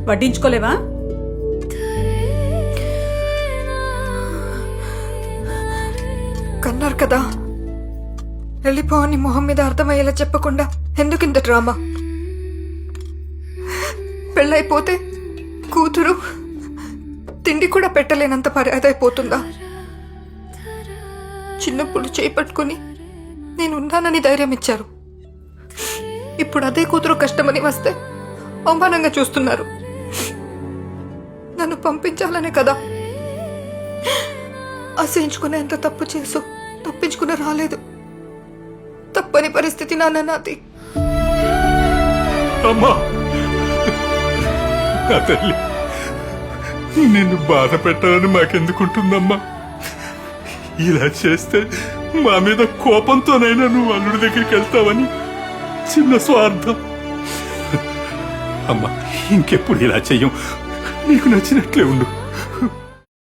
వడ్డించుకోలేవా? కన్నారు కదా, వెళ్ళిపోవని మొహం మీద అర్థమయ్యేలా చెప్పకుండా ఎందుకింత డ్రామా? పెళ్ళైపోతే కూతురు తిండి కూడా పెట్టలేనంత పరాదైపోతుందా? చిన్నప్పుడు చేయి పట్టుకుని నేనున్నానని ధైర్యం ఇచ్చారు. ఇప్పుడు అదే కూతురు కష్టమని వస్తే అవమానంగా చూస్తున్నారు. నన్ను పంపించాలనే కదా. అసహించుకునేంత తప్పు చేసు తప్పించుకుని రాలేదు. తప్పని పరిస్థితి నాది. అమ్మా, నా తల్లి, నిన్ను బాధ పెట్టాలని మాకెందుకుంటుందమ్మా? ఇలా చేస్తే మా మీద కోపంతోనైనా నువ్వు అల్లుడి దగ్గరికి వెళ్తావని చిన్న స్వార్థం. అమ్మా, ఇంకెప్పుడు ఇలా చెయ్యం. నీకు నచ్చినట్లే ఉండు.